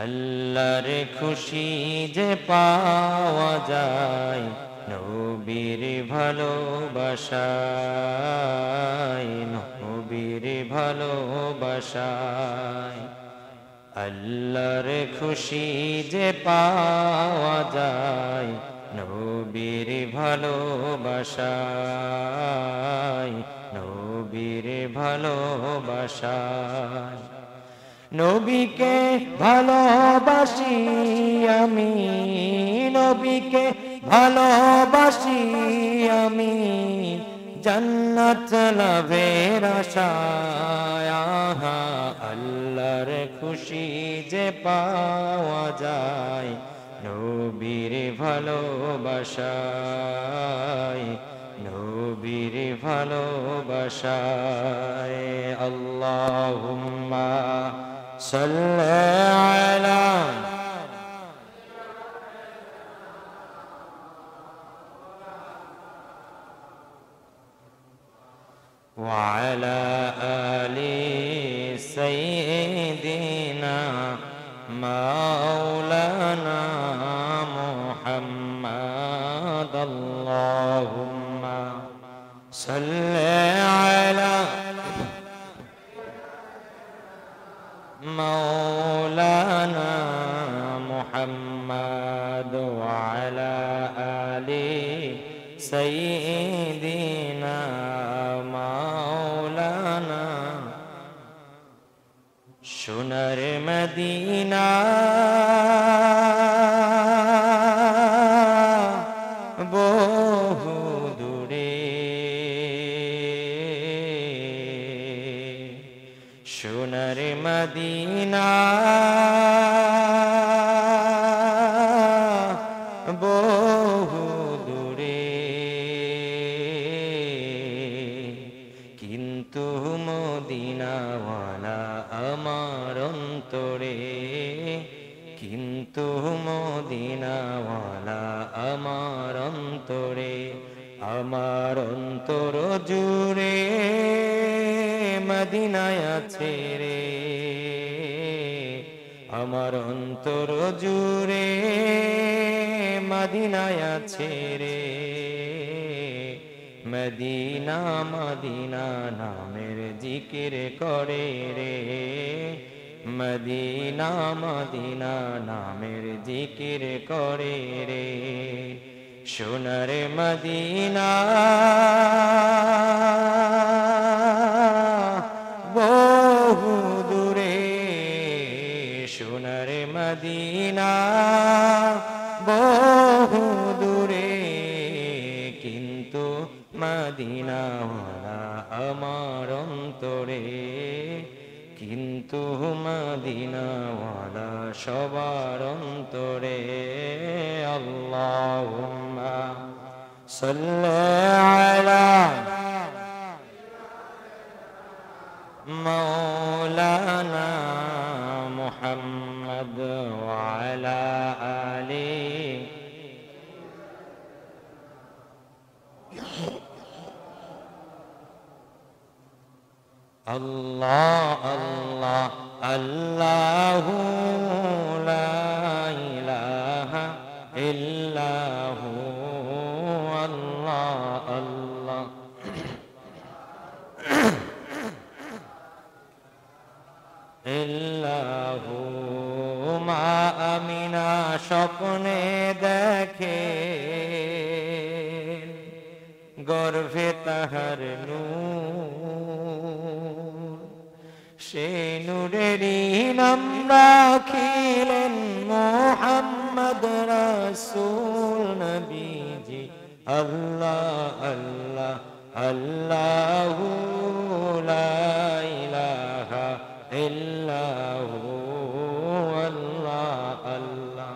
আল্লাহর খুশি যে পাওয়া যায় নবীর ভালোবাসায়, নবীর ভালোবাসায়। আল্লাহর খুশি যে পাওয়া যায় নবীর ভালোবাসায়, নবীর ভালোবাসায়। নবীকে ভালোবাসি আমি, নবীকে ভালোবাসি আমি, জান্নাত লাভের আশায়। আহা, আল্লাহর খুশি যে পাওয়া যায় নবীর ভালোবাসায়, নবীর ভালোবাসায়। আল্লাহুম্মা সাল্লি আলা وعلى آل سيدنا مولانا محمد اللهم صل على مولانا محمد وعلى آل سيدنا مولانا সোনার মদিনা বহু দূরে, সোনার মদিনা বহু দূরে, কিন্তু মদিনাওয়ালা আমার অন্তরে, কিন্তু মদিনাওয়ালা আমার অন্তরে। আমার অন্তর জুড়ে মদিনায় আছে রে, আমার অন্তর জুড়ে মদিনায় আছে রে। মদিনা মদিনা নামের জিকির করে রে, মদিনা মদিনা নামের জিকির করে রে। সোনার মদিনা বহু দূরে, সোনার মদিনা বহু দূরে, কিন্তু মদিনাওয়ালা আমার অন্তরে, কিন্তু মদিনাওয়ালা সবার অন্তরে। আল্লাহুম্মা সাল্লি আলা মাওলানা মুহাম্মদ ওয়া আলা আলি আল্লাহ আল্লাহ আল্লাহু লা ইলাহা ইল্লাহু আল্লাহ আল্লাহ ইল্লাহু। মা আমিনা স্বপ্নে দেখে গর্ভে তাহার নূর, সে নূরেরই নাম রাখিলেন মুহাম্মদ রাসূল নবীজি। আল্লাহ আল্লাহ আল্লাহু লা ইলাহা ইল্লাহু আল্লাহ আল্লাহ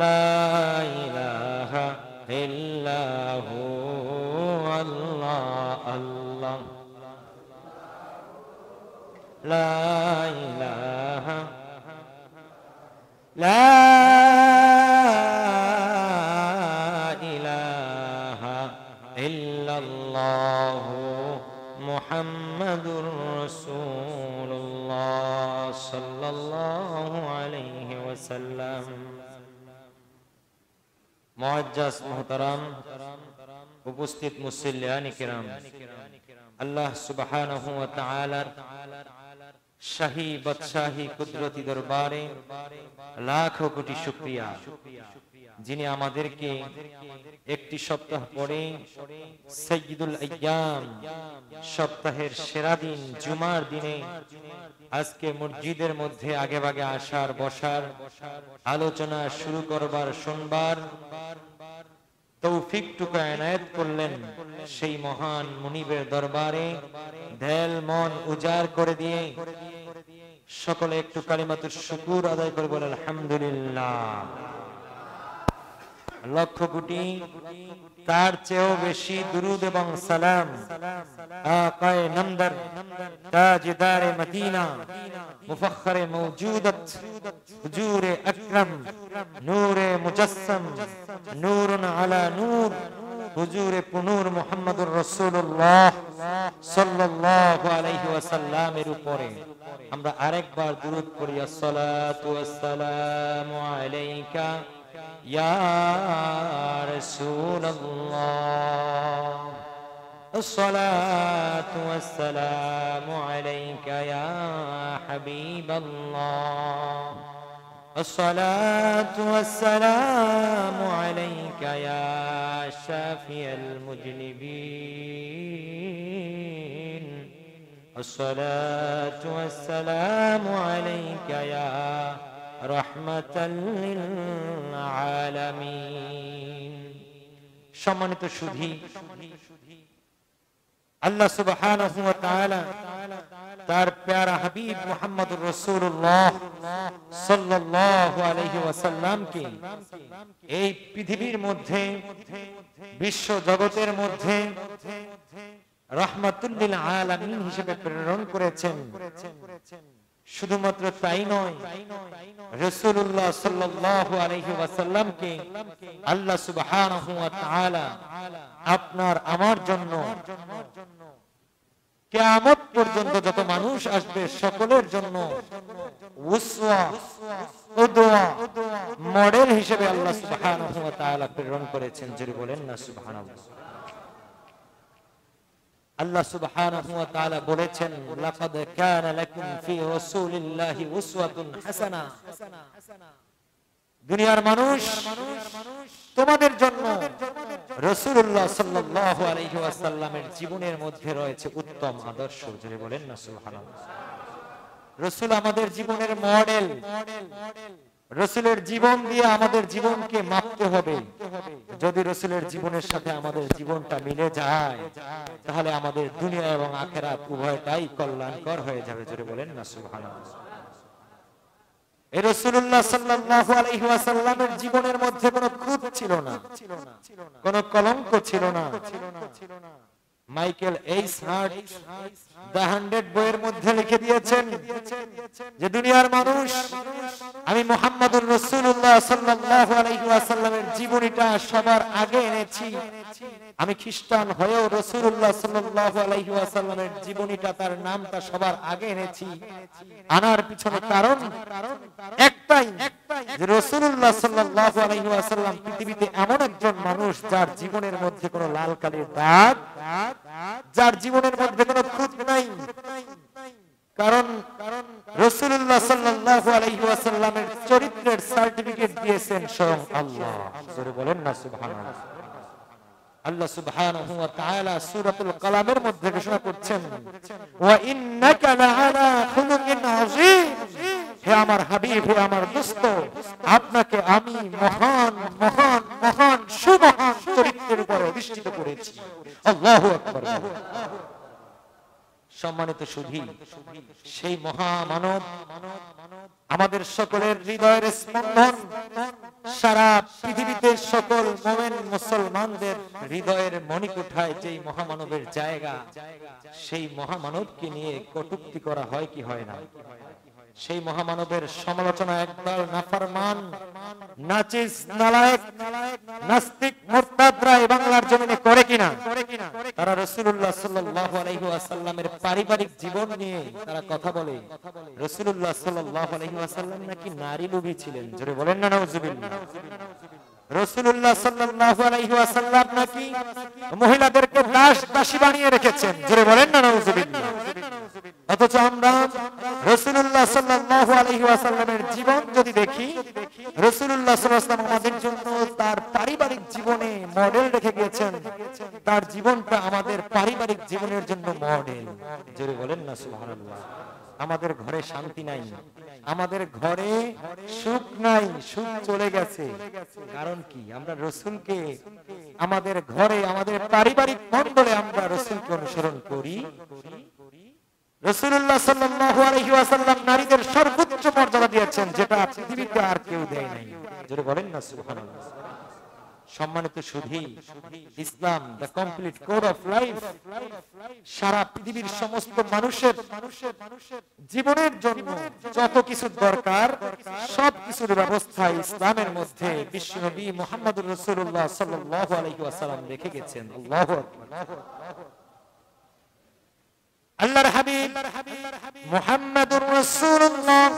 লা ইলাহা ইল্লাহু আল্লাহ আল্লাহ লা ইলাহা লা ইলাহা ইল্লাল্লাহু মুহাম্মাদুর রাসূলুল্লাহ। সাল্লাল্লাহু আলাইহি ওয়াসাল্লাম। মুআজ্জাজ মুহতারাম উপস্থিত মুসল্লিয়ান কিরাম, আল্লাহ সুবহানাহু ওয়া তাআলার শাহী বাদশাহী কুদরতি দরবারে লাখো কোটি শুকরিয়া, যিনি আমাদেরকে একটি সপ্তাহ পরে সাইয়্যিদুল আইয়াম, সপ্তাহের সেরা দিন জুমার দিনে আজকে মসজিদের মধ্যে আগে ভাগে আসার, বসার, আলোচনা শুরু করবার, শুনবার তৌফিকটুকু এনায়েত করলেন। সেই মহান মুনিবের দরবারে ঢেল মন উজাড় করে দিয়ে সকলে একটু কালিমাতুশ শুকুর আদায় করে বলে আলহামদুলিল্লাহ। লক্ষ কোটি তার চেয়েও বেশি দুরুদ এবং সালাম আকায়ে নামদার, তাজদারে মদিনা, মুফাখখারে মওজুদাত, হুজুরে আকরাম, নূরে মুজাসসাম, নূরুন আলা নূর, হুজুরে পুনুর মুহাম্মদুর রাসূলুল্লাহ সাল্লাল্লাহু আলাইহি ওয়াসাল্লামের উপরে আমরা আরেকবার দুরূদ পড়ি। আসসালাতু ওয়াসসালামু আলাইকা ইয়া রাসূলুল্লাহ, আসসালাতু ওয়াসসালামু আলাইকা ইয়া হাবিবাল্লাহ, আসসালাতু ওয়াসসালামু আলাইকা ইয়া শাফিয়াল মুজনিবিন, আসসালাতু ওয়াসসালামু আলাইকা ইয়া রাহমাতাল লিল আলামিন। সম্মানিত সুধী, আল্লাহ সুবহানাহু ওয়া তাআলা তার প্যারা হাবিব মুহাম্মদুর রাসূলুল্লাহ সাল্লাল্লাহু আলাইহি ওয়াসাল্লামকে এই পৃথিবীর মধ্যে, বিশ্ব জগতের মধ্যে রাহমাতুল লিল আলামিন হিসেবে প্রেরণ করেছেন। শুধুমাত্র তাই নয়, রাসূলুল্লাহ সাল্লাল্লাহু আলাইহি ওয়াসাল্লামকে আল্লাহ সুবহানাহু ওয়া তাআলা আপনার আমার জন্য কিয়ামত পর্যন্ত যত মানুষ আসবে সকলের জন্য উসওয়া, কুদওয়া, মডেল হিসেবে আল্লাহ সুবহানাহু ওয়া তাআলা প্রেরণ করেছেন। জোরে বলেন না সুবহানাল্লাহ। আল্লাহ সুবহানাহু ওয়া তাআলা বলেছেন, লাকাদ কানা লাকুম ফি রাসূলিল্লাহি উসওয়াতুন হাসানা। দুনিয়ার মানুষ, তোমাদের জন্য রাসূলুল্লাহ সাল্লাল্লাহু আলাইহি ওয়াসাল্লামের জীবনের মধ্যে রয়েছে উত্তম আদর্শ। জোরে বলেন না সুবহানাল্লাহ। রাসূল আমাদের জীবনের মডেল। রাসূলের জীবন দিয়ে আমাদের জীবনকে মাপতে হবে। যদি রাসূলের জীবনের সাথে আমাদের জীবনটা মিলে যায়, তাহলে আমাদের দুনিয়া এবং আখিরাত উভয়টাই কল্যাণকর হয়ে যাবে। জোরে বলেন না সুবহানাল্লাহ। এই রাসূলুল্লাহ সাল্লাল্লাহু আলাইহি ওয়াসাল্লামের জীবনের মধ্যে কোনো খুঁত ছিল না, কোনো কলঙ্ক ছিল না। মাইকেল এইস হার্ট দ্য 100 বইয়ের মধ্যে লিখে দিয়েছেন যে দুনিয়ার মানুষ, আমি মুহাম্মদুর রাসূলুল্লাহ সাল্লাল্লাহু আলাইহি ওয়াসাল্লামের জীবনীটা সবার আগে এনেছি। আমি খ্রিস্টান হয়েও রাসূলুল্লাহ সাল্লাল্লাহু আলাইহি ওয়াসাল্লামের জীবনীটা, তার নামটা সবার আগে এনেছি। আনার পিছনে কারণ একটাই, যে রাসূলুল্লাহ সাল্লাল্লাহু আলাইহি ওয়াসাল্লাম পৃথিবীতে এমন একজন মানুষ যার জীবনের মধ্যে কোনো লাল কালির দাগ, যার জীবনের মধ্যে কোনো খুঁত নাই। কারণ রাসূলুল্লাহ সাল্লাল্লাহু আলাইহি ওয়াসাল্লামের চরিত্রের সার্টিফিকেট দিয়েছেন স্বয়ং আল্লাহ। জোরে বলেন না সুবহানাল্লাহ। আল্লাহ সুবহানাহু ওয়া তাআলা সূরাতুল কালামের মধ্যে ঘোষণা করছেন, ওয়া ইন্নাকা লাআলা খুলুকিন আযীম। হে আমার হাবিব, হে আমার দোস্ত, আপনাকে আমি মহান মহান মহান সুমহান চরিত্রের উপর অধিষ্ঠিত করেছি। আল্লাহু আকবার। সম্মানিত সুধী, সেই মহামানব আমাদের সকলের হৃদয়ের স্পন্দন, সারা পৃথিবীতে সকল মুমিন মুসলমানদের হৃদয়ের মণিকোঠায় যেই মহামানবের জায়গা, সেই মহামানবকে নিয়ে কটূক্তি করা হয় কি হয় না? সেই মহামানবের সমালোচনা একদল নাফরমান, নাচিস, নালায়েক, নাস্তিক, মুরতাদরা এই বাংলার জমিনে করে কিনা? তারা রাসূলুল্লাহ সাল্লাল্লাহু আলাইহি ওয়াসাল্লামের পারিবারিক জীবন নিয়ে তারা কথা বলে। রাসূলুল্লাহ সাল্লাল্লাহু আলাইহি ওয়াসাল্লাম নাকি নারী লোভী ছিলেন, জোরে বলেন না নাউজুবিল্লাহ। রাসূলুল্লাহ সাল্লাল্লাহু আলাইহি ওয়াসাল্লাম নাকি মহিলাদেরকে দাস দাসী বানিয়ে রেখেছেন, জোরে বলেন না নাউজুবিল্লাহ। অথচ আমরা রাসূলুল্লাহ সাল্লাল্লাহু আলাইহি ওয়াসাল্লামের জীবন যদি দেখি, রাসূলুল্লাহ সাল্লাল্লাহু আলাইহি ওয়াসাল্লাম আমাদের জন্য তার পারিবারিক জীবনে মডেল রেখে গিয়েছেন। তার জীবনটা আমাদের পারিবারিক জীবনের জন্য মডেল, জোরে বলেন না সুবহানাল্লাহ। আমাদের ঘরে শান্তি নাই, আমাদের ঘরে সুখ নাই, সুখ চলে গেছে। কারণ কি? আমরা রাসূলকে আমাদের ঘরে, আমাদের পারিবারিক মণ্ডলে আমরা রাসূলকে অনুসরণ করি। রাসূলুল্লাহ সাল্লাল্লাহু আলাইহি ওয়াসাল্লাম নারীদের সর্বোচ্চ মর্যাদা দিয়েছেন, যেটা পৃথিবীতে আর কেউ দেয় নাই, জোরে বলেন না সুবহানাল্লাহ। সম্মানিত সুধী, Islam the complete code of life সারা পৃথিবীর সমস্ত মানুষের জীবনের জন্য যত কিছু দরকার সব কিছুর ব্যবস্থা ইসলামের মধ্যে বিশ্বনবী মুহাম্মদুর রাসূলুল্লাহ সাল্লাল্লাহু আলাইহি ওয়াসাল্লাম রেখে গেছেন। আল্লাহু আকবার। আল্লাহর হাবিব মুহাম্মদুর রাসূলুল্লাহ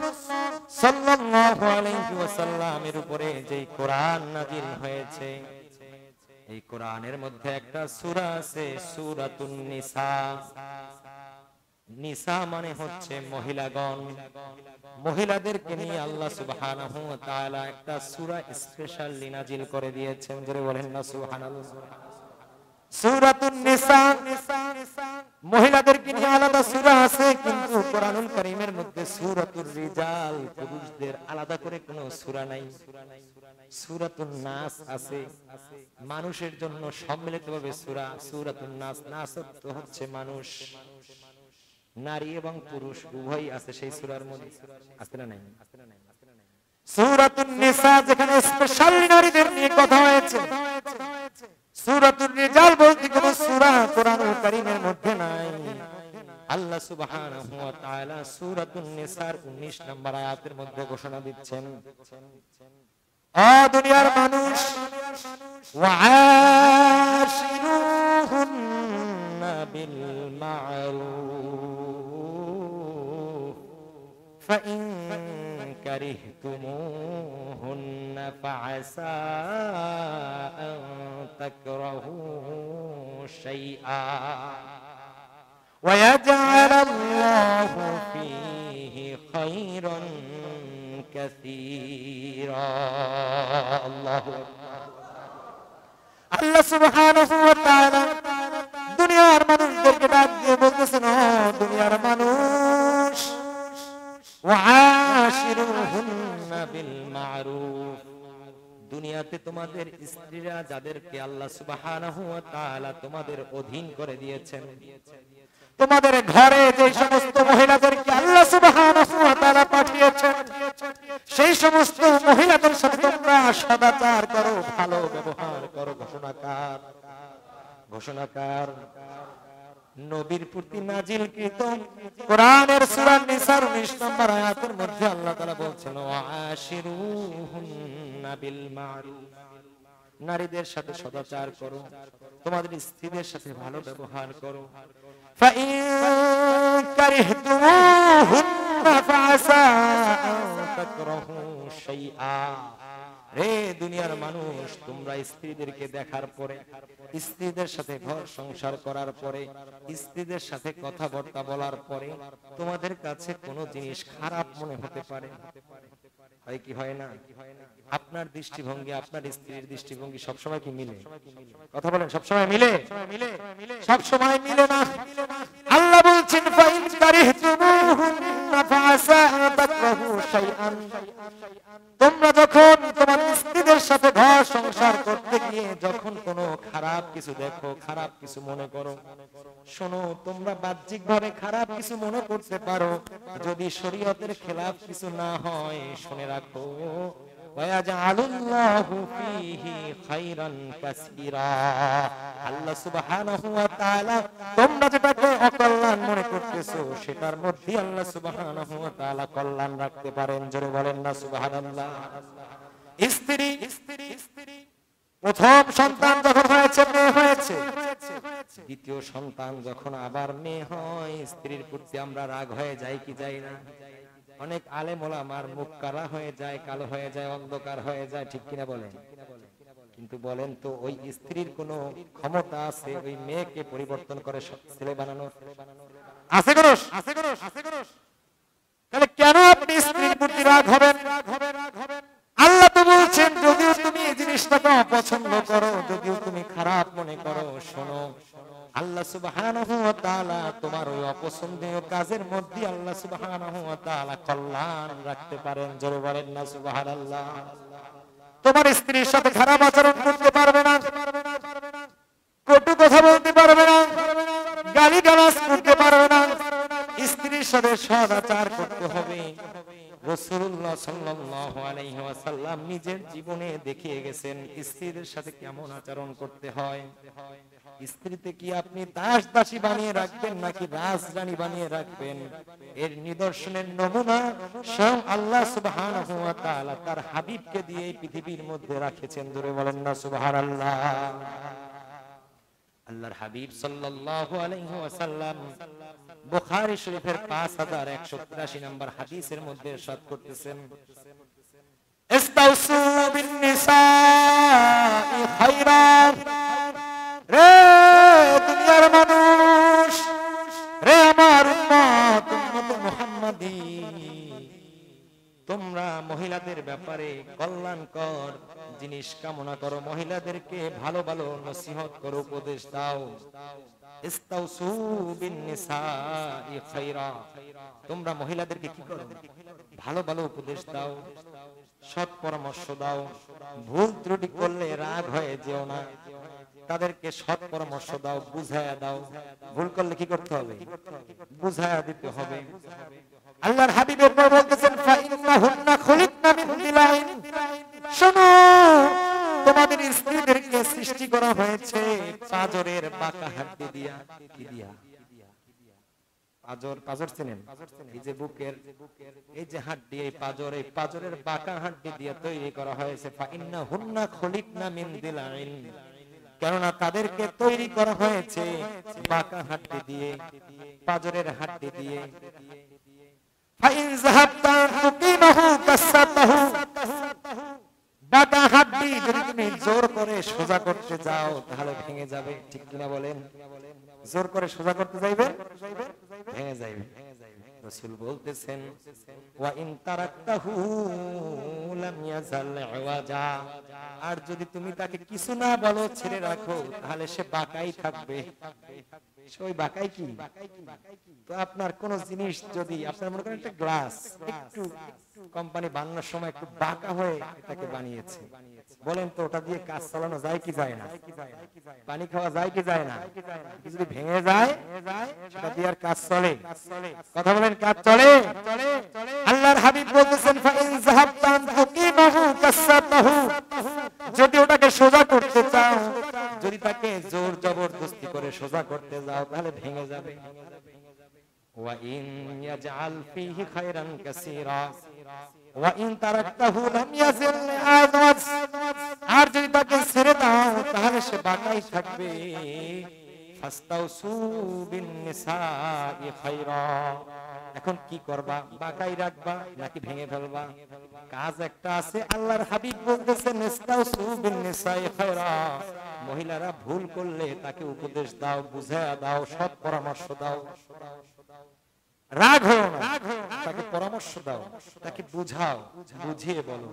সাল্লাল্লাহু আলাইহি ওয়াসাল্লামের উপরে যে কোরআন নাযিল হয়েছে, এই কোরআনের মধ্যে একটা সূরা আছে, সূরাতুন নিসা। নিসা মানে হচ্ছে মহিলাগণ। মহিলাদেরকে নিয়ে আল্লাহ সুবহানাহু ওয়া তাআলা একটা সূরা স্পেশালি নাযিল করে দিয়েছেন, জোরে বলেন না সুবহানাল্লাহ। সূরাতুন নিসা মহিলাদেরকে নিয়ে আলাদা সূরা আছে, কিন্তু কোরআনুল কারীমের মধ্যে সূরাতুর রিজাল পুরুষদের আলাদা করে কোনো সূরা নাই। সূরাতুন নাস আছে, মানুষের জন্য সম্মিলিতভাবে সূরা সূরাতুন নাস। নাস হচ্ছে মানুষ, নারী এবং পুরুষ উভয়ই আছে সেই সূরার মধ্যে, আছে না নাই? সূরাতুন নিসা যেখানে স্পেশালি নারীদের নিয়ে কথা হয়েছে, সূরাতুর রিজাল বলতে কোন সূরা কোরআনুল কারীমের মধ্যে নাই। আল্লাহ সুবহানাহু ওয়া তাআলা সূরাতুন নিসার 19 নম্বর আয়াতের মধ্যে ঘোষণা দিচ্ছেন, ও দুনিয়ার মানুষ, ওয়াআশিরুহুন্না বিল মা'রুফ ফাইন কারিহতুমুহুন্না ফাআসা আন তাকরাহু শাইআ ওয়া ইয়াজআলাল্লাহু ফীহি খায়রান কাসীরা। আল্লাহু আকবার। আল্লাহ সুবহানাহু ওয়া তাআলা দুনিয়ার মানুষদেরকে ডাক দিয়ে বলতেছেন, ও দুনিয়ার মানুষ, ওয়াআশিরুহুন্না বিল মা'রুফ, দুনিয়াতে তোমাদের স্ত্রীরা যাদেরকে আল্লাহ সুবহানাহু ওয়া তাআলা তোমাদের অধীন করে দিয়েছেন, তোমাদের ঘরে যে সমস্ত মহিলাদেরকে আল্লাহ সুবহানাহু ওয়া তাআলা পাঠিয়েছেন, সেই সমস্ত মহিলাদের সাথে তোমরা সদাচার করো, ভালো ব্যবহার করো। ঘোষণাকার নবীর প্রতি নাজিলকৃত কোরআনের সূরা নিসার 19 নম্বর আয়াতের মধ্যে আল্লাহ তাআলা বলছেন, ওয়াআশিরুহুন্না বিল মা'রুফ, নারীদের সাথে সদাচার করো, তোমাদের স্ত্রীদের সাথে ভালো ব্যবহার করো। ফাইন কারিহতুমুহুন্না ফাআসা আন তাকরাহু শাইআ, রে দুনিয়ার মানুষ, তোমরা স্ত্রীদেরকে দেখার পরে, স্ত্রীদের সাথে ঘর সংসার করার পরে, স্ত্রীদের সাথে কথাবার্তা বলার পরে তোমাদের কাছে কোনো জিনিস খারাপ মনে হতে পারে, হয় কি হয় না? আপনার দৃষ্টিভঙ্গি আপনার স্ত্রীর দৃষ্টিভঙ্গি সবসময় কি মিলে? কথা বলেন, সবসময় মিলে? সবসময় মিলে না। আল্লাহ বলছেন, ফাইন কারিহতুমুহুন্না ফাআসা আন তাকরাহু শাইআন, তোমরা যখন তোমার স্ত্রীদের সাথে ঘর সংসার করতে গিয়ে যখন কোনো খারাপ কিছু দেখো, খারাপ কিছু মনে করো, শোনো, তোমরা বাহ্যিকভাবে খারাপ কিছু মনে করতে পারো, যদি শরীয়তের খেলাফ কিছু না হয়, শুনে রাখো, ওয়ায়াজআলুল্লাহু ফীহি খায়রান কাসীরা। আল্লাহ সুবহানাহু ওয়া তাআলা তোমরা যেটাকে অকল্যাণ মনে করতেছো সেটার মধ্যে আল্লাহ সুবহানাহু ওয়া তাআলা কল্যাণ রাখতে পারেন। জোরে বলেন না সুবহানাল্লাহ। স্ত্রী প্রথম সন্তান যখন হয়েছে মেয়ে হয়েছে, দ্বিতীয় সন্তান যখন আবার মেয়ে হয়, স্ত্রীর প্রতি আমরা রাগ হয়ে যাই কি যাই না? অনেক আলেম ওলামার মুখ কালা হয়ে যায়, কালো হয়ে যায়, অন্ধকার হয়ে যায়, ঠিক কিনা বলেন? কিন্তু বলেন তো ওই স্ত্রীর কোনো ক্ষমতা আছে ওই মেয়েকে পরিবর্তন করে ছেলে বানানোর? আছে গরস? তাহলে কেন আপনি স্ত্রীর প্রতি রাগ হবেন? আল্লাহ তো বলছেন যদিও তুমি এই জিনিসটাকে অপছন্দ করো, যদিও তুমি খারাপ মনে করো, শোনো আল্লাহ সুবহানাহু ওয়া তাআলা তোমার ওই অপছন্দনীয় কাজের মধ্যে আল্লাহ সুবহানাহু ওয়া তাআলা কল্যাণ রাখতে পারেন। জোরে বলেন না সুবহানাল্লাহ। তোমার স্ত্রীর সাথে খারাপ আচরণ করতে পারবে না, কটু কথা বলতে পারবে না, গালিগালাজ করতে পারবে না, স্ত্রীর সাথে সদাচার করতে হবে। রাসূলুল্লাহ সাল্লাল্লাহু আলাইহি ওয়াসাল্লাম নিজের জীবনে দেখিয়ে গেছেন স্ত্রীদের সাথে কেমন আচরণ করতে হয়। স্ত্রীতে কি আপনি দাস দাসী বানিয়ে রাখবেন নাকি রাজরানী বানিয়ে রাখবেন? এর নিদর্শনের নমুনা স্বয়ং আল্লাহ সুবহানাহু ওয়া তাআলা তার হাবিবকে দিয়ে এই পৃথিবীর মধ্যে রাখেছেন। জোরে বলেন না সুবহানাল্লাহ। আল্লাহর হাবিব সাল্লাল্লাহু আলাইহি ওয়াসাল্লাম বুখারী শরীফের 5183 নম্বর হাদিসের মধ্যে ইরশাদ করতেছেন, ইস্তাউসু বিন নিসাই খায়রা। রে দুনিয়ার মানুষ, রে আমার উম্মত, উম্মত মুহাম্মাদী, তোমরা মহিলাদের ব্যাপারে কল্যাণকর জিনিস কামনা করো, মহিলাদেরকে ভালো ভালো নসিহত করো, উপদেশ দাও। ইস্তাউসু বিন নিসাই খায়রা, তোমরা মহিলাদেরকে কি করো? ভালো ভালো উপদেশ দাও, সৎ পরামর্শ দাও। ভুল ত্রুটি করলে রাগ হয়ে যেও না, তাদেরকে সৎ পরামর্শ দাও, বুঝায়া দাও। ভুল করলে কি করতে হবে? বুঝায়া দিতে হবে। আল্লাহর হাবিব এরপর বলতেছেন, ফাইন্নাহুন্না খুলিকনা মিন দিলাইন, শোনো তোমাদের স্ত্রীদেরকে সৃষ্টি করা হয়েছে পাজরের বাঁকা হাড্ডি দিয়া। কি দিয়া? পাজর, পাজর চেনেন? এই যে বুকের এই যে হাড্ডি, এই পাজর, এই পাজরের বাঁকা হাড্ডি দিয়ে তৈরি করা হয়েছে। ফাইন্নাহুন্না খুলিকনা মিন দিলাইন, কেননা তাদেরকে তৈরি করা হয়েছে বাঁকা হাড্ডি দিয়ে, পাজরের হাড্ডি দিয়ে। ফাইন যাহাবতা তুকিমাহু কাসাতাহু, বাঁকা হাড্ডি যদি তুমি জোর করে সোজা করতে যাও তাহলে ভেঙে যাবে, ঠিক কিনা বলেন? জোর করে সোজা করতে যাইবে, ভেঙে যাবে। রাসূল বলতেছেন, ওয়া ইন তারাকতাহু লাম ইয়াজাল ইওয়াজা, আর যদি তুমি তাকে কিছু না বলো, ছেড়ে রাখো, তাহলে সে বাঁকাই থাকবে। ওই বাঁকাই কি? তো আপনার কোন জিনিস যদি আপনার মনে করেন একটা গ্লাস একটু কোম্পানি বানানোর সময় একটু বাঁকা হয়ে এটাকে বানিয়েছে, বলেন তো ওটা দিয়ে কাজ চালানো যায় কি যায় না? পানি খাওয়া যায় কি যায় না? যদি ভেঙে যায় সেটা দিয়ে আর কাজ চলে? কথা বলেন, কাজ চলে? আল্লাহর হাবিব বলতেছেন, ফাইন যাহাবতা তুকিমাহু কাসাতাহু, যদি ওটাকে সোজা করতে চাও, যদি তাকে জোর জবরদস্তি করে সোজা করতে যাও তাহলে ভেঙে যাবে। ওয়া ইন ইয়াজআল ফীহি খায়রান কাসীরা ওয়া ইন তারাকতাহু লাম ইয়াজিল আযওয়াজ, আর যদি তাকে ছেড়ে দাও তাহলে সে বাঁকাই থাকবে। ফাস্তাউসু বিন নিসাই খায়রা, এখন কি করবা? বাঁকাই রাখবা নাকি ভেঙে ফেলবা? কাজ একটা আছে। আল্লাহর হাবিব বলতেছেন, ইস্তাউসু বিন নিসাই খায়রা, মহিলারা ভুল করলে তাকে উপদেশ দাও, বুঝায়া দাও, সৎ পরামর্শ দাও। রাগ হও না, তাকে পরামর্শ দাও, তাকে বুঝাও, বুঝিয়ে বলো।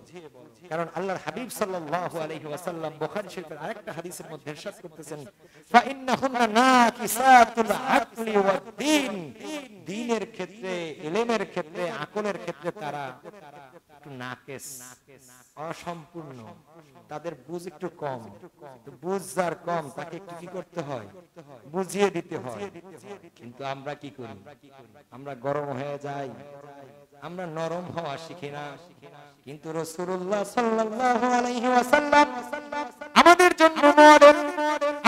কারণ আল্লাহর হাবিব সাল্লাল্লাহু আলাইহি ওয়াসাল্লাম বুখারী শরীফের আরেকটা হাদিসের মধ্যে ইরশাদ করতেছেন, ফাইন্নাহুন্না নাকিসাতুল আকলি ওয়াদ দ্বীন, দ্বীনের ক্ষেত্রে, ইলমের ক্ষেত্রে, আকলের ক্ষেত্রে তারা একটু নাকিস, অসম্পূর্ণ, তাদের বুঝ একটু কম। বুঝ যার কম তাকে কি করতে হয়? বুঝিয়ে দিতে হয়। কিন্তু আমরা কি করি? আমরা গরম হয়ে যাই, আমরা নরম হওয়া শিখি না, কিন্তু রাসূলুল্লাহ সাল্লাল্লাহু আলাইহি ওয়াসাল্লাম আমাদের জন্য মডেল,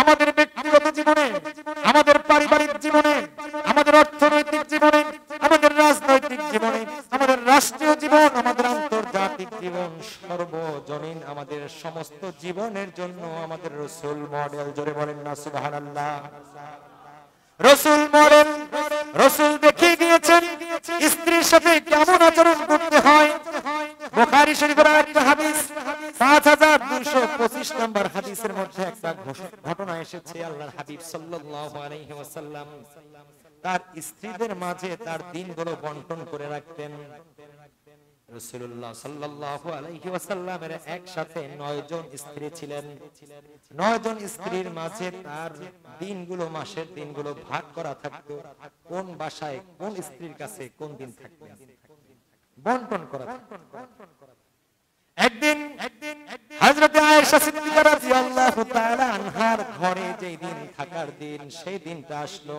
আমাদের ব্যক্তিগত জীবনে, আমাদের পারিবারিক জীবনে, আমাদের অর্থনৈতিক জীবনে, আমাদের রাজনৈতিক জীবনে, আমাদের রাষ্ট্রীয় জীবন, আমাদের আন্তর্জাতিক জীবন, সর্বজনীন আমাদের সমস্ত জীবনের জন্য আমাদের রাসূল মডেল। জোরে বলেন না সুবহানাল্লাহ। রাসূল মডেল, রাসূল দেখিয়ে গিয়েছেন স্ত্রীর সাথে কেমন আচরণ করতে হয়। বুখারী শরীফের একটা হাদিস 5225 নম্বর হাদিসের মধ্যে একটা ঘটনা এসেছে। আল্লাহর হাবিব সাল্লাল্লাহু আলাইহি ওয়াসাল্লাম তার স্ত্রীদের মাঝে তার দিনগুলো বন্টন করে রাখতেন। রাসূলুল্লাহ সাল্লাল্লাহু আলাইহি ওয়াসাল্লামের একসাথে 9 জন স্ত্রী ছিলেন। 9 জন স্ত্রীর মাঝে তার দিনগুলো, মাসের দিনগুলো ভাগ করা থাকতো। কোন বাসায় কোন স্ত্রীর কাছে কোন দিন থাকবে বন্টন করা থাকতো। একদিন হযরত আয়েশা সিদ্দিকা রাদিয়াল্লাহু তাআলা আনহার ঘরে যেই দিন থাকার দিন, সেই দিনটা আসলো।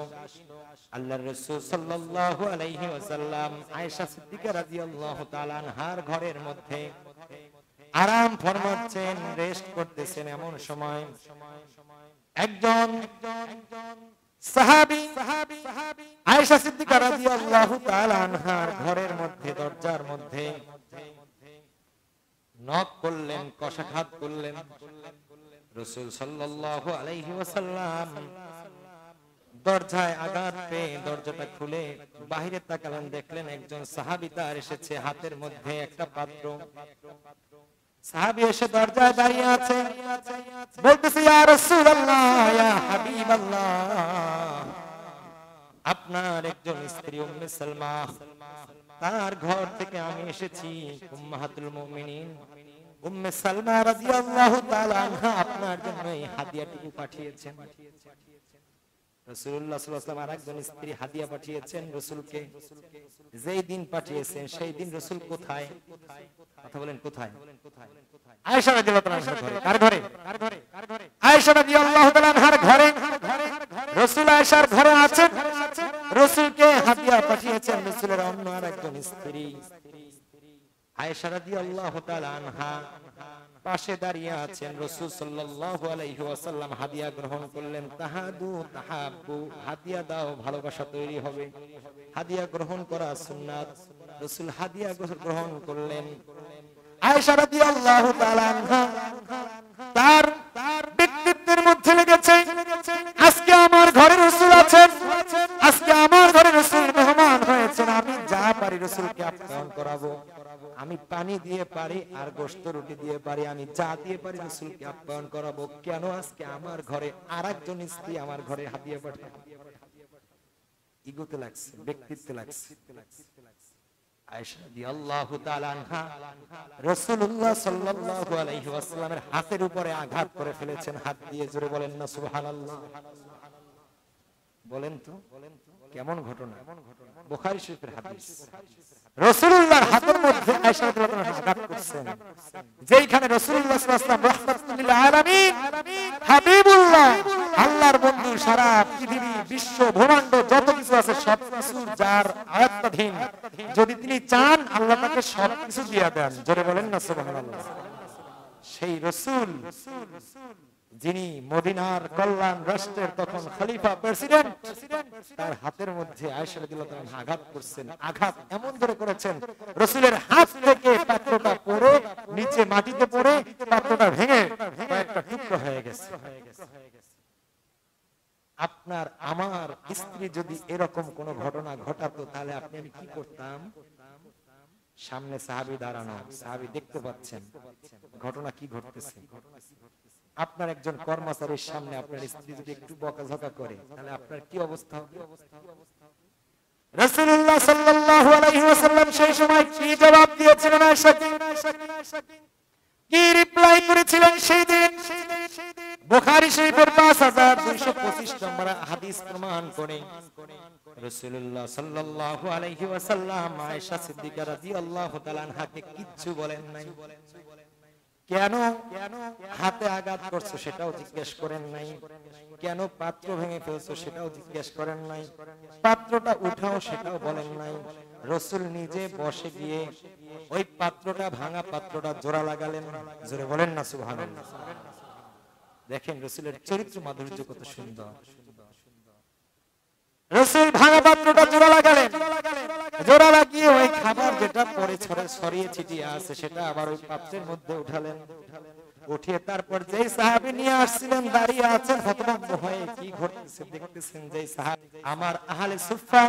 আল্লাহর রাসূল সাল্লাল্লাহু আলাইহি ওয়াসাল্লাম আয়েশা সিদ্দিকা রাদিয়াল্লাহু তাআলা আনহার ঘরের মধ্যে আরাম ফরমাচ্ছেন, রেস্ট করতেছেন। এমন সময় একজন সাহাবী আয়েশা সিদ্দিকা রাদিয়াল্লাহু তাআলা আনহার ঘরের মধ্যে, দরজার মধ্যে নক করলেন, কশাঘাত করলেন। রাসূল সাল্লাল্লাহু আলাইহি ওয়াসাল্লাম দরজায় আঘাত পেয়ে দরজাটা খুলে বাহিরে তাকালেন, দেখলেন একজন সাহাবী তার এসেছে, হাতের মধ্যে একটা পাত্র। সাহাবী এসে দরজায় দাঁড়িয়ে আছে, বলতেছে ইয়া রাসূলুল্লাহ, ইয়া হাবিবাল্লাহ, আপনার একজন স্ত্রী উম্মে সালমা, তার ঘর থেকে আমি এসেছি। উম্মাহাতুল মুমিনিন উম্মে সালমা রাদিয়াল্লাহু তাআলা আনহা আপনার জন্য এই হাদিয়াটুকু পাঠিয়েছেন। রাসূলুল্লাহ সাল্লাল্লাহু আলাইহি ওয়াসাল্লাম আরেকজন স্ত্রী হাদিয়া পাঠিয়েছেন রাসূলকে। যেই দিন পাঠিয়েছেন সেই দিন রাসূল কোথায়? কথা বলেন কোথায়? আয়েশা রাদিয়াল্লাহু তাআলা আনহার ঘরে। কার ঘরে? আয়েশা রাদিয়াল্লাহু তাআলা আনহার ঘরে। রাসূল আয়েশার ঘরে আছেন, রাসূলকে হাদিয়া পাঠিয়েছেন রাসূলের অন্য আরেকজন স্ত্রী। আয়েশা রাদিয়াল্লাহু তাআলা আনহা পাশে দাঁড়িয়ে আছেন। রাসূল সাল্লাল্লাহু আলাইহি ওয়াসাল্লাম হাদিয়া গ্রহণ করলেন। তাহাদু তাহাব্বু, হাদিয়া দাও, ভালোবাসা তৈরি হবে। হাদিয়া গ্রহণ করা সুন্নাত। রাসূল হাদিয়া গ্রহণ করলেন। আয়েশা রাদিয়াল্লাহু তাআলা আনহা তার ব্যক্তিত্বের মধ্যে লেগেছে, আজকে আমার ঘরে রাসূল আছেন, আজকে আমার ঘরে রাসূল মেহমান হয়েছেন, আমি যা পারি রাসূলকে আপ্যায়ন করাবো। আমি পানি দিয়ে পারি আর গোশত রুটি দিয়ে পারি, আমি যা দিয়ে পারি রাসূলকে আপ্যায়ন করাবো। কেন আজকে আমার ঘরে আরেকজন স্ত্রী আমার ঘরে হাদিয়া পাঠায়? ইগোতে লাগছে, ব্যক্তিত্বে লাগছে। আয়েশা রাদিয়াল্লাহু তাআলা আনহা রাসূলুল্লাহ সাল্লাল্লাহু আলাইহি ওয়াসাল্লামের হাতের উপরে আঘাত করে ফেলেছেন। হাত দিয়ে জোরে বলেন না সুবহানাল্লাহ। বলেন তো কেমন ঘটনা? বুখারী শরীফের হাদিস। রাসূলুল্লাহর হাতের মধ্যে আয়েশা রাদিয়াল্লাহু আনহা আঘাত করেছেন, যেইখানে রাসূলুল্লাহ সাল্লাল্লাহু আলাইহি ওয়াসাল্লাম রাহমাতুল লিল আলামিন, হাবিবুল্লাহ, আল্লাহর বন্ধু, সারা পৃথিবী, বিশ্ব ব্রহ্মাণ্ড যত কিছু আছে সবকিছু যার আয়াত্তাধীন, যদি তিনি চান আল্লাহ তাকে সবকিছু দিয়ে দেন। জোরে বলেন না সুবহানাল্লাহ। সেই রাসূল যিনি মদিনার কল্যাণ রাষ্ট্রের তখন খলিফা, প্রেসিডেন্ট, তার হাতের মধ্যে আয়েশা রাদিয়াল্লাহু তাআলা আঘাত করছেন। আঘাত এমন ধরে করেছেন রাসূলের হাত থেকে পাত্রটা পড়ে নিচে মাটিতে পড়ে পাত্রটা ভেঙে একটা টুকরো হয়ে গেছে। আপনার আমার স্ত্রী যদি এরকম কোন ঘটনা ঘটাতো তাহলে আপনি আমি কি করতাম? সামনে সাহাবী দাঁড়ানো, সাহাবী দেখতে পাচ্ছেন ঘটনা কি ঘটতেছে। আপনার একজন কর্মচারীর সামনে আপনার স্ত্রী যদি একটু বকাঝকা করে তাহলে আপনার কি অবস্থা হবে? রাসূলুল্লাহ সাল্লাল্লাহু আলাইহি ওয়াসাল্লাম সেই সময় কি জবাব দিয়েছিলেন আয়েশাকে, কি রিপ্লাই করেছিলেন সেই দিন? বুখারী শরীফের 5225 নম্বর হাদিস প্রমাণ করে রাসূলুল্লাহ সাল্লাল্লাহু আলাইহি ওয়াসাল্লাম আয়েশা সিদ্দিকা রাদিয়াল্লাহু তাআলা আনহাকে কিচ্ছু বলেন নাই। কেন হাতে আঘাত করছো সেটাও জিজ্ঞেস করেন নাই, কেন পাত্র ভেঙে ফেলছো সেটাও জিজ্ঞেস করেন নাই, পাত্রটা উঠাও সেটাও বলেন নাই। রাসূল নিজে বসে গিয়ে ওই পাত্রটা ভাঙা পাত্রটা জোড়া লাগালেন, জোরে বলেন না সুবহানাল্লাহ। দেখেন রাসূলের চরিত্র মাধুর্য কত সুন্দর। রাসূল ভাঙা পাত্রটা জোড়া লাগালেন, জোড়া লাগিয়ে ওই খাবার যেটা পরে ছড়িয়ে ছিটিয়ে আছে সেটা আবার ওই পাত্রের মধ্যে উঠালেন। উঠিয়ে তারপর যেই সাহাবী নিয়ে আসছিলেন দাঁড়িয়ে আছেন হতভম্ব হয়ে, কি ঘটছে দেখতেছেন। যেই সাহাবী আমার আহলে সুফফা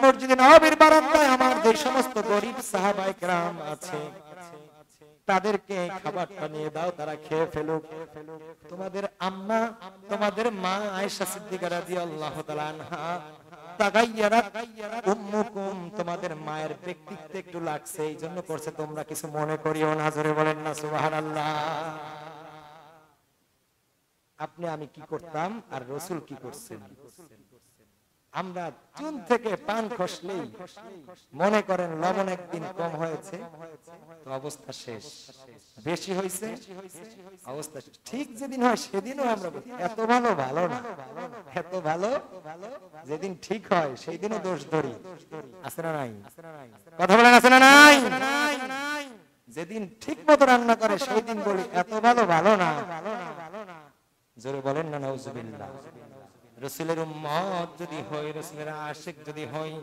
মসজিদে নববীর বারান্দায় আমার যে সমস্ত গরীব সাহাবায়ে কেরাম আছে তাদেরকে খাবারটা নিয়ে দাও, তারা খেয়ে ফেলুক। তোমাদের আম্মা, তোমাদের মা আয়েশা সিদ্দিকা রাদিয়াল্লাহু তাআলা আনহা তাগায়্যারাত উম্মুকুম, তোমাদের মায়ের ব্যক্তিত্বে একটু লাগছে, এইজন্য করছে, তোমরা কিছু মনে করিও না। জোরে বলেন না সুবহানাল্লাহ। আপনি আমি কি করতাম আর রাসূল কি করছেন? আমরা চুন থেকে পান খসলেই মনে করেন লবণ একদিন কম হয়েছে তো অবস্থা শেষ, বেশি হয়েছে অবস্থা শেষ। ঠিক যেদিন হয় সেদিনও আমরা এত ভালো ভালো না, এত ভালো যেদিন ঠিক হয় সেই দিনও দোষ ধরি। আছে না নাই? কথা বলেন আছে না নাই? যেদিন ঠিক মতো রান্না করে সেই দিন বলি এত ভালো ভালো না। জোরে বলেন না নাউজুবিল্লাহ। রাসূলের উম্মত যদি হই, রাসূলের আশিক যদি হই,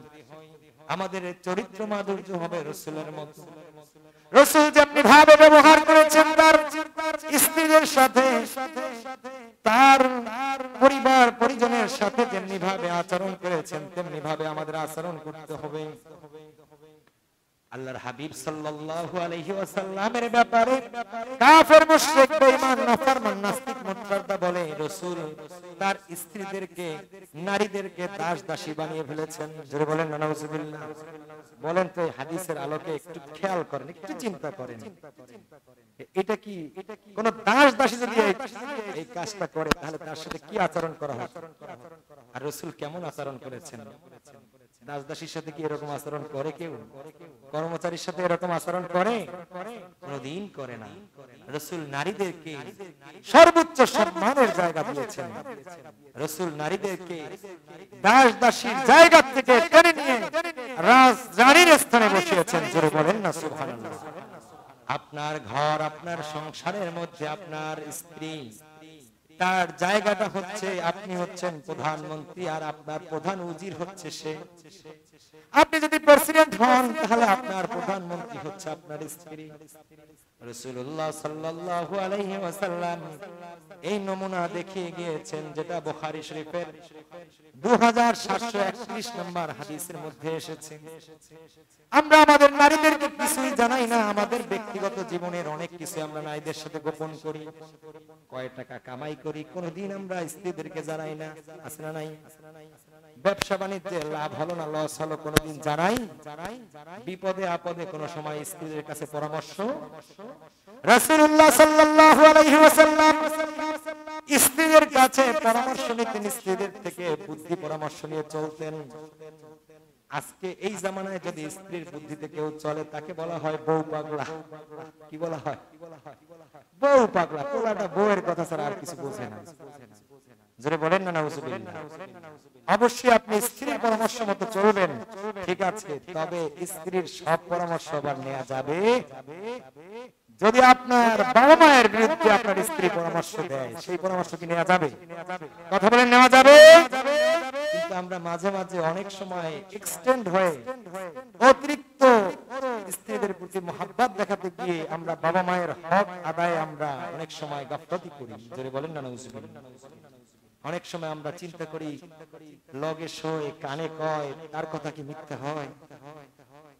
আমাদের চরিত্র মাধুর্য হবে রাসূলের মতো। রাসূল যেমনি ভাবে ব্যবহার করেছেন তার স্ত্রীদের সাথে, তার পরিবার পরিজনের সাথে যেমনি ভাবে আচরণ করেছেন তেমনি ভাবে আমাদের আচরণ করতে হবে। আল্লাহর হাবিব সাল্লাল্লাহু আলাইহি ওয়াসাল্লামের ব্যাপারে কাফের মুশরিক বেঈমান নাফরমান নাস্তিক মুরতাদ বলে রাসূল তার স্ত্রীদেরকে নারীদেরকে দাস দাসী বানিয়ে ফেলেছেন। জোরে বলেন না নাউজুবিল্লাহ। বলেন তো এই হাদিসের আলোকে একটু খেয়াল করেন, একটু চিন্তা করেন, এটা কি কোন দাস দাসী যদি এই কাজটা করে তাহলে তার সাথে কি আচরণ করা হয়? আর রাসূল কেমন আচরণ করেছেন? দাস দাসীর সাথে কি এরকম আচরণ করে কেউ? কর্মচারীর সাথে এরকম আচরণ করে? কোনদিন করে না। রাসূল নারীদেরকে সর্বোচ্চ সম্মানের জায়গা দিয়েছেন। রাসূল নারীদেরকে দাস দাসীর জায়গা থেকে টেনে নিয়ে রাজরানীর স্থানে বসিয়েছেন। জোরে বলেন না সুবহানাল্লাহ। আপনার ঘর, আপনার সংসারের মধ্যে আপনার স্ত্রী, তার জায়গাটা হচ্ছে আপনি হচ্ছেন প্রধানমন্ত্রী আর আপনার প্রধান উজির হচ্ছে সে। আপনি যদি প্রেসিডেন্ট হন তাহলে আপনার প্রধানমন্ত্রী হচ্ছে আপনার স্ত্রী। রাসূলুল্লাহ সাল্লাল্লাহু আলাইহি ওয়াসাল্লাম এই নমুনা দেখিয়ে গিয়েছেন, যেটা বুখারী শরীফের 2731 নম্বর হাদিসের মধ্যে এসেছে। আমরা আমাদের নারীদেরকে কিছুই জানাই না, আমাদের ব্যক্তিগত জীবনের অনেক কিছু আমরা নারীদের সাথে গোপন করি। কয় টাকা কামাই করি কোনদিন আমরা স্ত্রীদেরকে জানাই না। আছে না নাই? ব্যবসা বাণিজ্যে লাভ হলো না লস হলো কোনদিন জানাই। বিপদে আপদে কোন সময় স্ত্রীদের কাছে পরামর্শ। রাসূলুল্লাহ সাল্লাল্লাহু আলাইহি ওয়াসাল্লাম স্ত্রীদের কাছে পরামর্শ নিতেন, স্ত্রীদের থেকে বুদ্ধি পরামর্শ নিয়ে চলতেন। আজকে এই জামানায় যদি স্ত্রীর বুদ্ধিতে কেউ চলে তাকে বলা হয় বউ পাগলা। কি বলা হয়? বউ পাগলা। পোলাটা বউয়ের কথা ছাড়া আর কিছু বোঝে না। জোরে বলেন না নাউজুবিল্লাহ। অবশ্যই আপনি স্ত্রীর পরামর্শ মতো চলবেন, ঠিক আছে, তবে স্ত্রীর সব পরামর্শ আবার নেওয়া যাবে যদি আপনার বাবা মায়ের বিরুদ্ধে আপনার স্ত্রী পরামর্শ দেয়, সেই পরামর্শ কি নেওয়া যাবে? কথা বলেন নেওয়া যাবে। কিন্তু আমরা মাঝে মাঝে অনেক সময় এক্সটেন্ড হয়ে অতিরিক্ত স্ত্রীদের প্রতি মহব্বত দেখাতে গিয়ে আমরা বাবা মায়ের হক আদায়ে আমরা অনেক সময় গাফলতি করি। জোরে বলেন না নাউজুবিল্লাহ। অনেক সময় আমরা চিন্তা করি লগে শোয় কানে কয় তার কথা কি মিথ্যা হয়?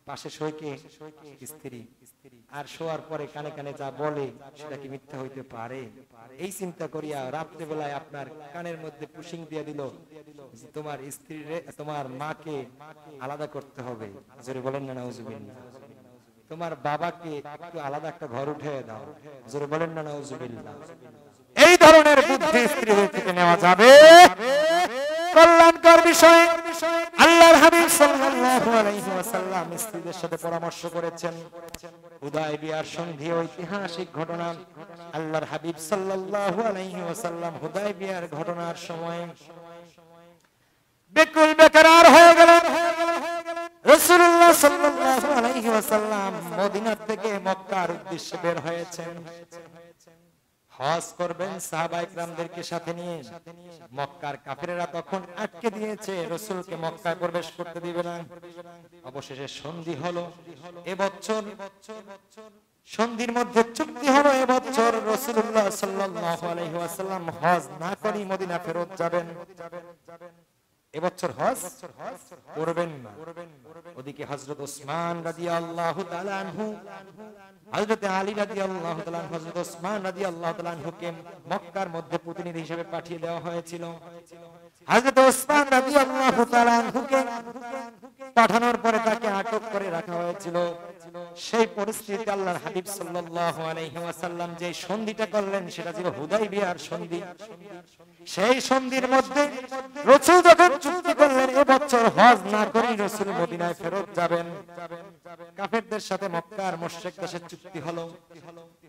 পাশে শোয় কে? স্ত্রী। আর শোয়ার পরে কানে কানে যা বলে সেটা কি মিথ্যা হইতে পারে? এই চিন্তা করিয়া রাত্রে বেলায় আপনার কানের মধ্যে পুশিং দিয়ে দিল তোমার স্ত্রীরে তোমার মাকে আলাদা করতে হবে। জোরে বলেন না নাউজুবিল্লাহ। তোমার বাবাকে একটু আলাদা একটা ঘর উঠে দাও। জোরে বলেন না নাউজুবিল্লাহ। এই ধরনের বুদ্ধি স্ত্রীদের থেকে নেওয়া যাবে? কল্যাণকর বিষয়। আল্লাহর হাবিব সাল্লাল্লাহু আলাইহি ওয়াসাল্লাম স্ত্রীদের সাথে পরামর্শ করেছেন। হুদায়বিয়ার সন্ধি ঐতিহাসিক ঘটনা। আল্লাহর হাবিব সাল্লাল্লাহু আলাইহি ওয়াসাল্লাম হুদায়বিয়ার ঘটনার সময় বেকুল বেকরার হয়ে গেলেন। রাসূলুল্লাহ সাল্লাল্লাহু আলাইহি ওয়াসাল্লাম মদিনা থেকে মক্কার উদ্দেশ্যে বের হয়েছেন, হজ করবেন সাহাবায়ে কেরামদেরকে সাথে নিয়ে। মক্কার কাফেররা তখন আটকে দিয়েছে, রাসূলকে মক্কায় প্রবেশ করতে দিবে না। অবশেষে সন্ধি হলো এবছর, সন্ধির মধ্যে চুক্তি হলো এবছর রাসূলুল্লাহ সাল্লাল্লাহু আলাইহি ওয়াসাল্লাম হজ না করে মদিনা ফেরত যাবেন। এবছর হজ করবেন না। ওদিকে হযরত ওসমান রাদিয়াল্লাহু তাআলা আনহু, হযরত আলী রাদিয়াল্লাহু তাআলা আনহু, হযরত ওসমান রাদিয়াল্লাহু তাআলা আনহুকে মক্কার মধ্যে প্রতিনিধি হিসেবে পাঠিয়ে দেওয়া হয়েছিল। হযরত ওসমান রাদিয়াল্লাহু তাআলা আনহুকে পাঠানোর পরে তাকে আটক করে রাখা হয়েছিল। সেই পরিস্থিতিতে আল্লাহর হাবিব সাল্লাল্লাহু আলাইহি ওয়াসাল্লাম যে সন্ধিটা করলেন সেটা ছিল হুদাইবিয়ার সন্ধি। সেই সন্ধির মধ্যে রাসূল যখন চুক্তি করলেন এবছর হজ না করে রাসূল মদিনায় ফেরত যাবেন, কাফেরদের সাথে মক্কার মুশরিকদের সাথে চুক্তি হলো।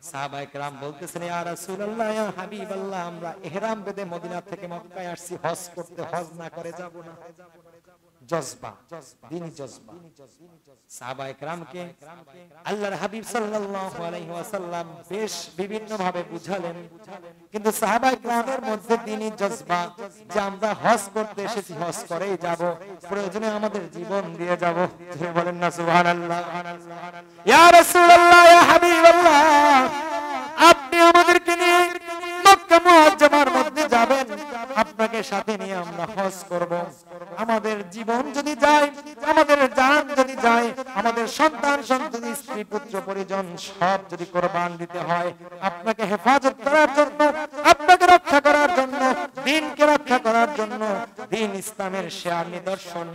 সাহাবায়ে কেরাম বলতেছেন, ইয়া রাসূলুল্লাহ, ইয়া হাবিবাল্লাহ, আমরা ইহরাম বেঁধে মদিনা থেকে মক্কায় আসছি হজ করতে, হজ না করে যাব না। জজবা, দ্বীনি জজবা। সাহাবায়ে কেরামকে আল্লাহর হাবিব সাল্লাল্লাহু আলাইহি ওয়াসাল্লাম বেশ বিভিন্ন ভাবে বুঝালেন, কিন্তু সাহাবায়ে কেরামের মধ্যে দ্বীনি জজবা যে আমরা হজ করতে এসেছি, হজ করেই যাব, প্রয়োজনে আমাদের জীবন দিয়ে যাব। তিনি বলেন না সুবহানাল্লাহ। ইয়া রাসূলুল্লাহ, ইয়া হাবিবাল্লাহ, আপনি আমাদেরকে নিয়ে মক্কা মুআজ্জামার মধ্যে যাবেন, আপনাকে সাথে নিয়ে আমরা হজ করব। আমাদের জীবন যদি যায়, আমাদের জান যদি যায়, আমাদের সন্তান সন্ততি স্ত্রী পুত্র পরিজন সব যদি কুরবান দিতে হয়, আপনাকে হেফাজত করার জন্য, আপনাকে রক্ষা করার জন্য, দ্বীনকে রক্ষা করার জন্য, দ্বীন ইসলামের শেয়ার নিদর্শন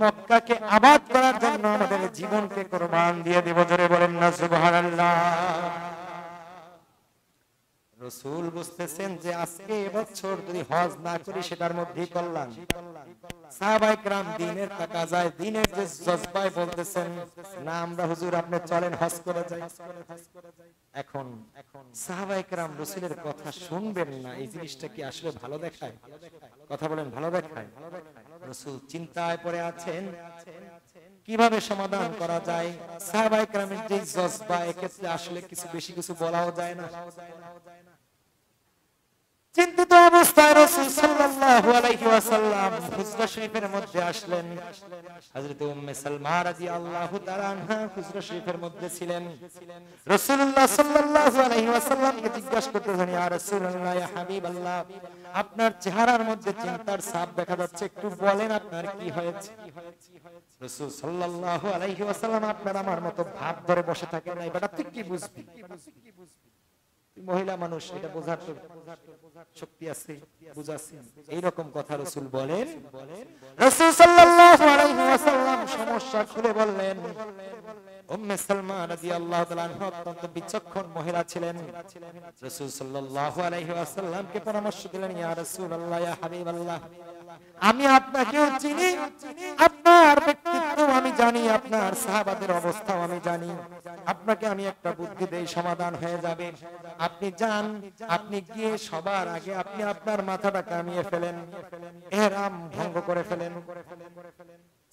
মক্কাকে আবাদ করার জন্য আমাদের জীবনকে কুরবান দিয়ে দেব। জোরে বলেন না সুবহানাল্লাহ। রাসূল বুঝতেছেন যে আজকে এবছর যদি হজ না করি সেটার মধ্যেই কল্যাণ। সাহাবায়ে কেরাম দ্বীনের তাকাজায়, দ্বীনের যে জজবায় বলতেছেন, না আমরা হুজুর আপনি চলেন হজ করে যাই। এখন সাহাবায়ে কেরাম রাসূলের কথা শুনবেন না, এই জিনিসটা কি আসলে ভালো দেখায়? কথা বলেন, ভালো দেখায়? রাসূল চিন্তায় পড়ে আছেন কিভাবে সমাধান করা যায়। সাহাবায়ে কেরামের যে জজবা, এক্ষেত্রে আসলে বেশি কিছু বলাও যায় না। চিন্তিত অবস্থায় রাসূল সাল্লাল্লাহু আলাইহি ওয়াসাল্লাম হুজরা শরীফের মধ্যে আসলেন। হযরত উম্মে সালমা রাদিয়াল্লাহু তাআলা আনহা হুজরা শরীফের মধ্যে ছিলেন। রাসূলুল্লাহ সাল্লাল্লাহু আলাইহি ওয়াসাল্লামকে জিজ্ঞাসা করতেছেন, ইয়া রাসূলুল্লাহ, ইয়া হাবিবাল্লাহ, আপনার চেহারার মধ্যে চিন্তার ছাপ দেখা যাচ্ছে, একটু বলেন আপনার কি হয়েছে? রাসূল সাল্লাল্লাহু আলাইহি ওয়াসাল্লাম, আপনার আমার মতো ভাব ধরে বসে থাকেন না, এটা তুই কি বুঝবি? মহিলা মানুষ, এটা বোঝার তো শক্তি আছে, বুঝাছি, এইরকম কথা রাসূল বলেন। রাসূল সাল্লাল্লাহু আলাইহি ওয়াসাল্লাম সমস্যা খুলে বললেন। উম্মে সালমা রাদিয়াল্লাহু তাআলা আনহা অত্যন্ত বিচক্ষণ মহিলা ছিলেন। রাসূল সাল্লাল্লাহু আলাইহি ওয়াসাল্লামকে পরামর্শ দিলেন, ইয়া রাসূলুল্লাহ, ইয়া হাবিবাল্লাহ, আমি আপনাকেও চিনি, আপনার ব্যক্তিত্ব আমি জানি, আপনার সাহাবাদের অবস্থাও আমি জানি। আপনাকে আমি একটা বুদ্ধি দেই, সমাধান হয়ে যাবে। আপনি যান, আপনি গিয়ে সবার আগে আপনি আপনার মাথাটা কামিয়ে ফেলেন, ইহরাম ভঙ্গ করে ফেলেন।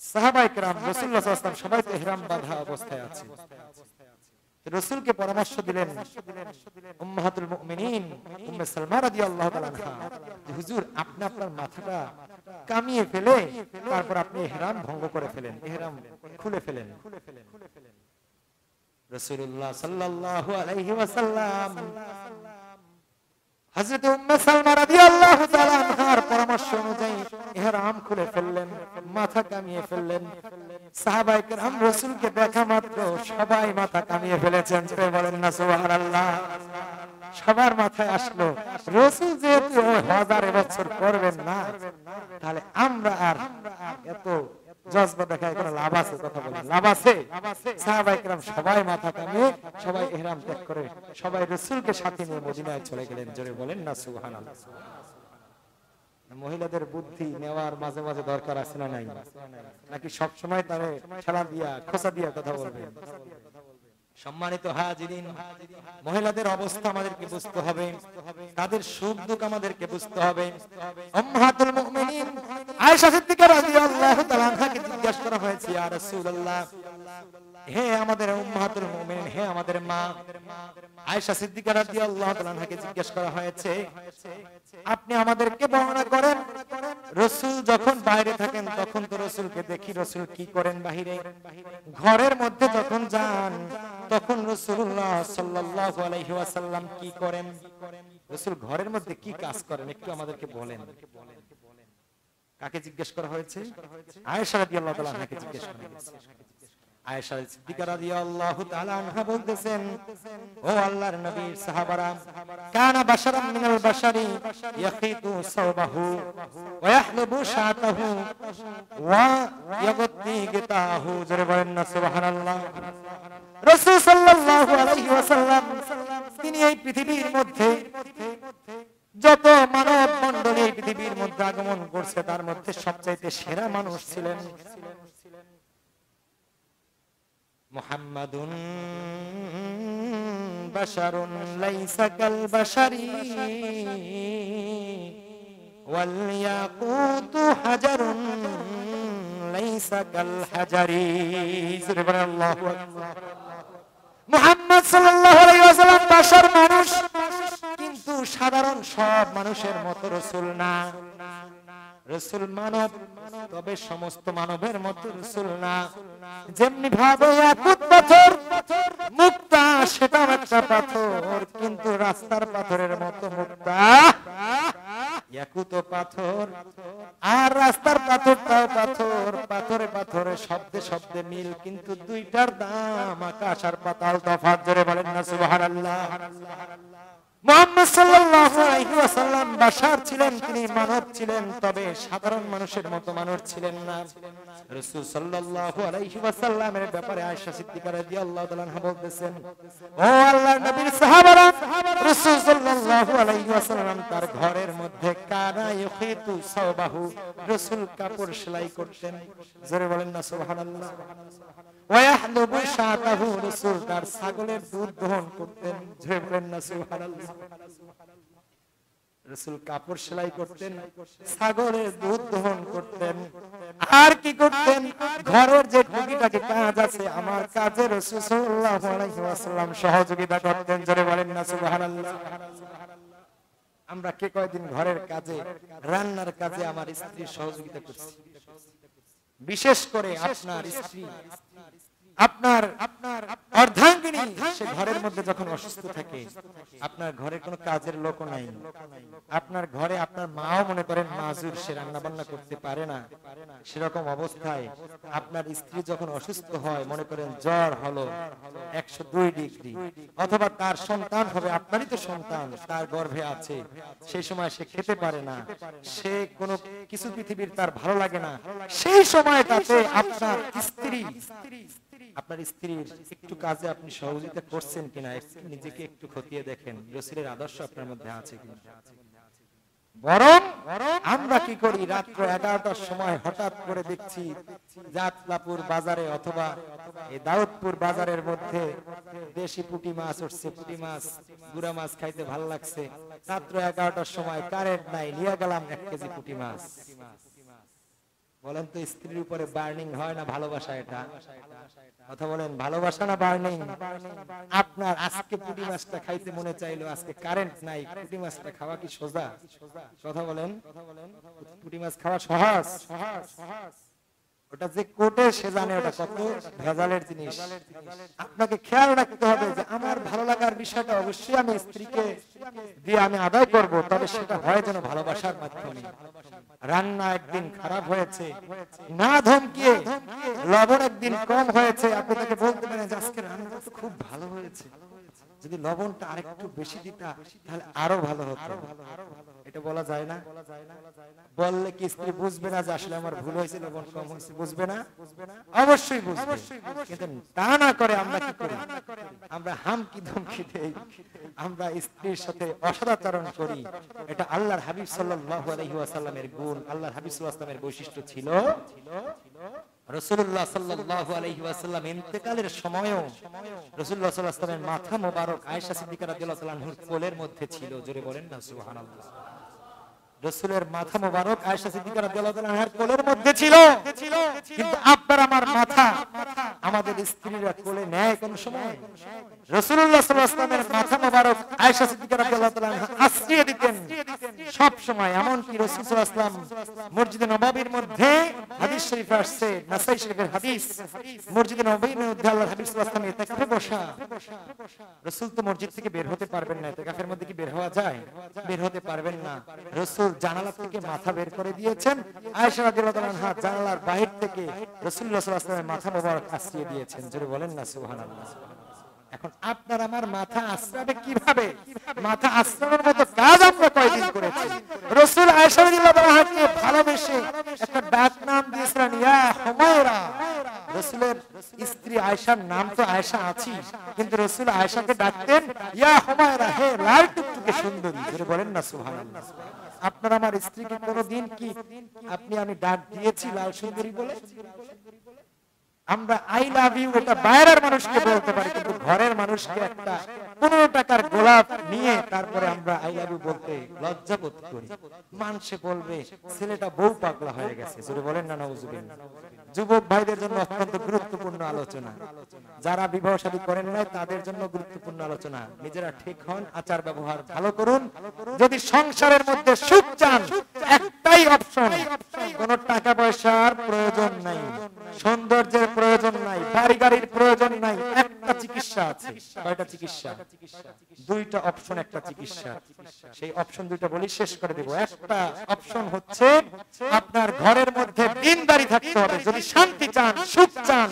সাহাবায়ে কেরাম রাসূলুল্লাহ সাল্লাল্লাহু আলাইহি ওয়াসাল্লাম সবাই তো ইহরাম বাঁধা অবস্থায় আছে। রাসূলকে পরামর্শ দিলেন উম্মাহাতুল মুমিনিন উম্মে সালমা রাদিয়াল্লাহু তাআলা আনহা, হুজুর আপনি আপনার মাথাটা কামিয়ে ফেলে তারপর আপনি ইহরাম ভঙ্গ করে ফেলেন, ইহরাম খুলে ফেলেন। রাসূলুল্লাহ সাল্লাল্লাহু আলাইহি ওয়াসাল্লাম হযরত উম্মে সালমা রাদিয়াল্লাহু তাআলা আনহার পরামর্শ অনুযায়ী ইহরাম খুলে ফেললেন, মাথা কামিয়ে ফেললেন। সাহাবায়ে কেরাম রাসূলকে দেখা মাত্র সবাই মাথা কামিয়ে ফেলেছেন। বলেন না সুবহানাল্লাহ। সবার মাথায় আসলো রাসূল যেহেতু হাজার বছর করবেন না, তাহলে আমরা আর এত জজবা দেখায় কোনো লাভ আছে? কথা বলেন, লাভ আছে? সাহাবায়ে কেরাম সবাই মাথা কামিয়ে সবাই ইহরাম ত্যাগ করে সবাই রাসূলকে সাথে নিয়ে মদিনায় চলে গেলেন। জোরে বলেন না সুবহানাল্লাহ। মহিলাদের বুদ্ধি নেওয়ার মাঝে মাঝে দরকার আছে না নাই? নাকি সব সময় তারে ঠেলা দিয়া খোঁচা দিয়া কথা বলবেন? সম্মানিত হাজিরিন, মহিলাদের অবস্থা আমাদেরকে বুঝতে হবে, তাদের সুখ দুঃখ আমাদেরকে বুঝতে হবে। উম্মাহাতুল মুমিনিন আয়েশা সিদ্দিকা রাদিয়াল্লাহু তাআলা আনহাকে জিজ্ঞাসা করা হয়েছে, ইয়া রাসূলুল্লাহ হে আমাদের উম্মাহাতুল মুমিনিন, হে আমাদের মা আয়েশা সিদ্দিকা রাদিয়াল্লাহু তাআলা আনহাকে জিজ্ঞেস করা হয়েছে, আপনি আমাদেরকে বর্ণনা করেন রাসূল যখন বাইরে থাকেন তখন তো রাসূলকে দেখি, রাসূল কি করেন বাহিরে, ঘরের মধ্যে যখন যান তখন রাসূলুল্লাহ সাল্লাল্লাহু আলাইহি ওয়াসাল্লাম কি করেন, রাসূল ঘরের মধ্যে কি কাজ করেন একটু আমাদেরকে বলেন। কাকে জিজ্ঞেস করা হয়েছে? আয়েশা রাদিয়াল্লাহু তাআলা আনহাকে জিজ্ঞেস করা হয়েছে। আয়েশা সিদ্দিকা রাদিয়াল্লাহু তাআলা আনহা বলতেছেন, ও আল্লাহর নবীর সাহাবারা, কানা বাশারাম মিনাল বাশারি ইয়াখিতু সাওবাহু ওয়া ইয়াহলিবু শাতাহু ওয়া ইয়াগতি গিতাহু, জোরে বলেন না সুবহানাল্লাহ। রাসূল সাল্লাল্লাহু আলাইহি ওয়াসাল্লাম তিনি এই পৃথিবীর মধ্যে যত মানব মণ্ডলী পৃথিবীর মধ্যে আগমন করছে তার মধ্যে সবচাইতে সেরা মানুষ ছিলেন মুহাম্মাদুন বাশারুন লাইসা কাল বাশারি ওয়াল ইয়াকুতু হাজারুন লাইসা কাল হাজারি, সুবহানাল্লাহু আকবার। মুহাম্মদ সাল্লাল্লাহু আলাইহি ওয়াসাল্লাম বাশার মানুষ, কিন্তু সাধারণ সব মানুষের মতো রাসূল না। রাসূল মানব, তবে সমস্ত মানবের মতো রাসূল না। যেমনি ভাবে ইয়াকুত পাথর মুক্তা, সেটা একটা পাথর, কিন্তু রাস্তার পাথরের মতো মুক্তা ইয়াকুত পাথর, আর রাস্তার পাথরটাও পাথর, পাথরে পাথরে শব্দে শব্দে মিল, কিন্তু দুইটার দাম আকাশ আর পাতাল তফাৎ, জোরে বলেন না সুবহানাল্লাহ। মুহাম্মদ সাল্লাল্লাহু আলাইহি ওয়াসাল্লাম বাশার ছিলেন, তিনি মানব ছিলেন, তবে সাধারণ মানুষের মতো মানুষ ছিলেন না। রাসূল সাল্লাল্লাহু আলাইহি ওয়াসাল্লামের ব্যাপারে আয়েশা সিদ্দিকা রাদিয়াল্লাহু তাআলা আনহা বলতেছেন, ও আল্লাহর নবীর সাহাবারা, রাসূল সাল্লাল্লাহু আলাইহি ওয়াসাল্লাম তার ঘরের মধ্যে কানা ইয়াখিতু সাওবাহু, রাসূল কাপড় সেলাই করতেন, জোরে বলেন না সুবহানাল্লাহ। ওয়া ইয়াহলুবু শাতাহু, রাসূল তার ছাগলের দুধ দহন করতেন, জোরে বলেন না সুবহানাল্লাহ। রাসূল কাপড় সেলাই করতেন, ছাগলের দুধ দহন করতেন, আর কি করতেন, ঘরের যে টুকিটাকি কাজ আছে আমার কাজে রাসূল সাল্লাল্লাহু আলাইহি ওয়াসাল্লাম সহযোগিতা করতেন, জোরে বলেন না সুবহানাল্লাহ। আমরা কে কয়দিন ঘরের কাজে, রান্নার কাজে আমার স্ত্রীর সহযোগিতা করছি? বিশেষ করে আপনার স্ত্রী, আপনার অর্ধাঙ্গিনী, সে ঘরের মধ্যে যখন অসুস্থ থাকে, আপনার ঘরে কোনো কাজের লোক নাই, আপনার ঘরে আপনার মাও মনে করেন মাজুর, সে রান্না বান্না করতে পারে না, সেরকম অবস্থায় আপনার স্ত্রী যখন অসুস্থ হয়, মনে করেন জ্বর হলো 102 ডিগ্রি, অথবা তার সন্তান হবে, আপনারই তো সন্তান তার গর্ভে আছে, সেই সময় সে খেতে পারে না, সে কোনো কিছু পৃথিবীর তার ভালো লাগে না, সেই সময়টাতে আপনার স্ত্রী, আপনার স্ত্রীর একটু কাজে আপনি সহযোগিতা করছেন কিনা, নিজেকে একটু খতিয়ে দেখেন, রাসূলের আদর্শ আপনার মধ্যে আছে কিনা। বরং আমরা কি করি, রাত্র 11টার সময় হঠাৎ করে দেখছি জাতলাপুর বাজারে অথবা এই দাউদপুর বাজারের মধ্যে দেশি পুঁটি মাছ উঠছে, পুঁটি মাছ, গুড়া মাছ খাইতে ভালো লাগছে, রাত্র 11টার সময় কারেন্ট নাই, নিয়ে গেলাম 1 কেজি পুঁটি মাছ। বলেন তো, স্ত্রীর উপরে বার্নিং হয় না ভালোবাসা? এটা কথা বলেন, ভালোবাসা না বার্নিং? আপনার আজকে পুঁটি মাছটা খাইতে মনে চাইলো, আজকে কারেন্ট নাই, পুঁটি মাছটা খাওয়া কি সোজা? কথা বলেন, পুঁটি মাছ খাওয়া সহজ? ওটা যে কোটে সে জানে ওটা কত ভেজালের জিনিস। আপনাকে খেয়াল রাখতে হবে যে আমার ভালো লাগার বিষয়টা অবশ্যই আমি স্ত্রীকে দিয়ে আমি আদায় করব, তবে সেটা হয় যেন ভালোবাসার মাধ্যমে। রান্না একদিন খারাপ হয়েছে, না ধমকিয়ে, লবণ একদিন কম হয়েছে, আপনি তাকে বলতে পারেন যে আজকে রান্নাটা তো খুব ভালো হয়েছে, যদি লবণটা আরেকটু বেশি দিতা তাহলে আরো ভালো হতো। এটা বলা যায় না? বললে কি স্ত্রী বুঝবে না যে আসলে আমার ভুল হয়েছে, লবণ কম হয়েছে? বুঝবে না? অবশ্যই বুঝবে। কিন্তু তা না করে আমরা কি করি? আমরা হামকি ধমকি দেই, আমরা স্ত্রীর সাথে অসদাচরণ করি। এটা আল্লাহর হাবিব সাল্লাল্লাহু আলাইহি ওয়াসাল্লামের গুণ, আল্লাহর হাবিব সাল্লাল্লাহু আলাইহি ওয়াসাল্লামের বৈশিষ্ট্য ছিল। রাসূলুল্লাহ সাল্লাল্লাহু আলাইহি ওয়াসাল্লাম ইন্তেকালের সময়ও রাসূলুল্লাহ সাল্লাল্লাহু আলাইহি ওয়াসাল্লামের মাথা মোবারক আয়েশা সিদ্দিকা রাদিয়াল্লাহু তাআলা আনহার কোলের মধ্যে ছিল। জোরে বলেন না সুবহানাল্লাহ। রাসূলের মাথা মোবারক আয়েশা সিদ্দিকা রাদিয়াল্লাহু তাআলা আনহার কোলের মধ্যে ছিল, কিন্তু আপনার আমার মাথা আমাদের স্ত্রীরা কোলে নেয় কোন সময়? রাসূলুল্লাহ সাল্লাল্লাহু আলাইহি ওয়াসাল্লামের মাথা মোবারক আয়েশা সিদ্দিকা রাদিয়াল্লাহু তাআলা আনহা আশ্রিয়ে দিতেন সব সময়। এমন কি রাসূল সাল্লাল্লাহু আলাইহি ওয়াসাল্লাম মসজিদে নববীর মধ্যে হাদিস শরীফে আসছে, নাসাই শরীফের হাদিস, মসজিদে নববীর মধ্যে আল্লাহর হাবিব সাল্লাল্লাহু আলাইহি ওয়াসাল্লাম ইতিকাফে বসা। রাসূল তো মসজিদ থেকে বের হতে পারবেন না, ইতিকাফের মধ্যে কি বের হওয়া যায়? বের হতে পারবেন না। রাসূল জানালা থেকে মাথা বের করে দিয়েছেন, আয়েশা রাদিয়াল্লাহু তাআলা আনহা জানালার বাহির থেকে রাসূলুল্লাহ সাল্লাল্লাহু আলাইহি ওয়াসাল্লামের মাথা মোবারক আশ্রিয়ে দিয়েছেন। জোরে বলেন না সুবহানাল্লাহ। এখন আপনার আমার মাথা আশ্রাবে কিভাবে? মাথা আশ্রানোর মতো কাজ আমরা কয়দিন করেছি? রাসূল আয়েশা রাদিয়াল্লাহু তাআলা আনহাকে ভালোবেসে একটা ডাক নাম দিয়েছিলেন ইয়া হুমায়রা। রাসূলের স্ত্রী আয়েশার নাম তো আয়েশা আছে, কিন্তু রাসূল আয়েশাকে ডাকতেন ইয়া হুমায়রা, হে লাল টুকটুকে সুন্দরী। জোরে বলেন না সুবহানাল্লাহ। আপনার আমার স্ত্রীকে কোনোদিন কি আপনি আমি ডাক দিয়েছি লাল সুন্দরী বলে? আমরা আই লাভ ইউ এটা বাইরের মানুষকে বলতে পারি, কিন্তু ঘরের মানুষকে একটা 15 টাকার গোলাপ নিয়ে তারপরে আমরা আই লাভ ইউ বলতে লজ্জা বোধ করি। মানুষে বলবে ছেলেটা বউ পাগলা হয়ে গেছে। জোরে বলেন না নাউজুবিল্লাহ। যুবক ভাইদের জন্য অত্যন্ত গুরুত্বপূর্ণ আলোচনা, যারা বিবাহ শাদী করেন নাই তাদের জন্য গুরুত্বপূর্ণ আলোচনা। নিজেরা ঠিক হন, আচার ব্যবহার ভালো করুন। যদি সংসারের মধ্যে সুখ চান, একটাই অপশন, কোনো টাকা পয়সার প্রয়োজন নাই, সৌন্দর্যের প্রয়োজন নাই, বাড়ি গাড়ির প্রয়োজন নাই, একটা চিকিৎসা আছে। কয়টা চিকিৎসা? দুইটা অপশন, একটা চিকিৎসা। সেই অপশন দুইটা বলি, শেষ করে দেব। একটা অপশন হচ্ছে আপনার ঘরের মধ্যে দ্বীনদারি থাকতে হবে। যদি শান্তি চান, সুখ চান,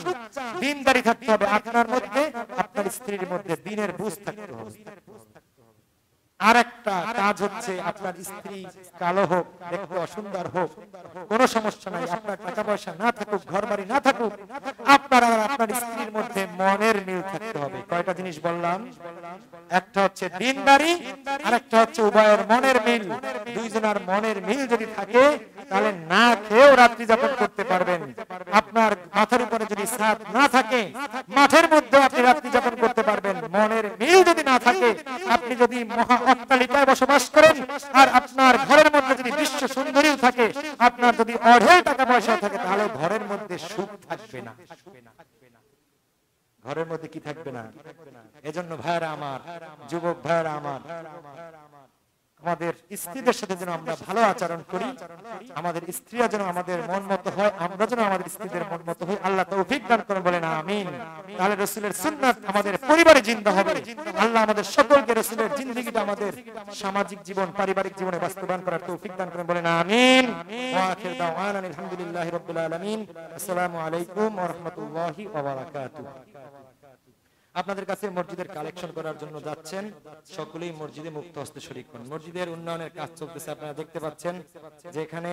দ্বীনদারি থাকতে হবে আপনার মধ্যে, আপনার স্ত্রীর মধ্যে দ্বীনের বুঝ থাকতে হবে। আর একটা কাজ হচ্ছে আপনার স্ত্রী কালো হোক, দেখতে অসুন্দর হোক, কোনো সমস্যা নাই, আপনার টাকা পয়সা না থাকুক, ঘর বাড়ি না থাকুক, আপনার আর আপনার স্ত্রীর মধ্যে মনের মিল থাকতে হবে। কয়টা জিনিস বললাম? একটা হচ্ছে দ্বীনদারি, আর একটা হচ্ছে উভয়ের মনের মিল। দুইজনের মনের মিল যদি থাকে তাহলে না খেয়েও রাত্রি যাপন করতে পারবেন। আপনার মাথার উপরে যদি ছাদ না থাকে, মাঠের মধ্যে আপনি রাত্রি যাপন করতে পারবেন। মনের মিল যদি না থাকে, আপনি যদি মহা অট্টালিকায় বসবাস করেন আর আপনার ঘরের মধ্যে যদি বিশ্ব সুন্দরীও থাকে, আপনার যদি অঢেল টাকা পয়সা থাকে, তাহলে ঘরের মধ্যে সুখ থাকবে না। ঘরের মধ্যে কি থাকবে না? এজন্য ভাইরা আমার, যুবক ভাইরা আমার, আমাদের স্ত্রীদের সাথে যেন আমরা ভালো আচরণ করি, আমাদের স্ত্রীরা যেন আমাদের মন মতো হয়, আমরা যেন আমাদের স্ত্রীদের মন মতো হই। আল্লাহ তৌফিক দান করুন, বলেন আমিন। তাহলে রাসূলের সুন্নাত আমাদের পরিবারে জিন্দা হবে। আল্লাহ আমাদের সকলকে রাসূলের জিন্দেগিটা আমাদের সামাজিক জীবন, পারিবারিক জীবনে বাস্তবায়ন করার তৌফিক দান করুন, বলেন আমিন। ওয়া আখির দাওয়ানা আলহামদুলিল্লাহি রাব্বিল আলামিন। আসসালামু আলাইকুম ওয়া রাহমাতুল্লাহি ওয়া বারাকাতুহু। আপনাদের কাছে মসজিদের কালেকশন করার জন্য যাচ্ছেন, সকলেই মসজিদে মুক্ত হস্তে শরীক হন। মসজিদের উন্নয়নের কাজ চলতেছে, আপনারা দেখতে পাচ্ছেন যেখানে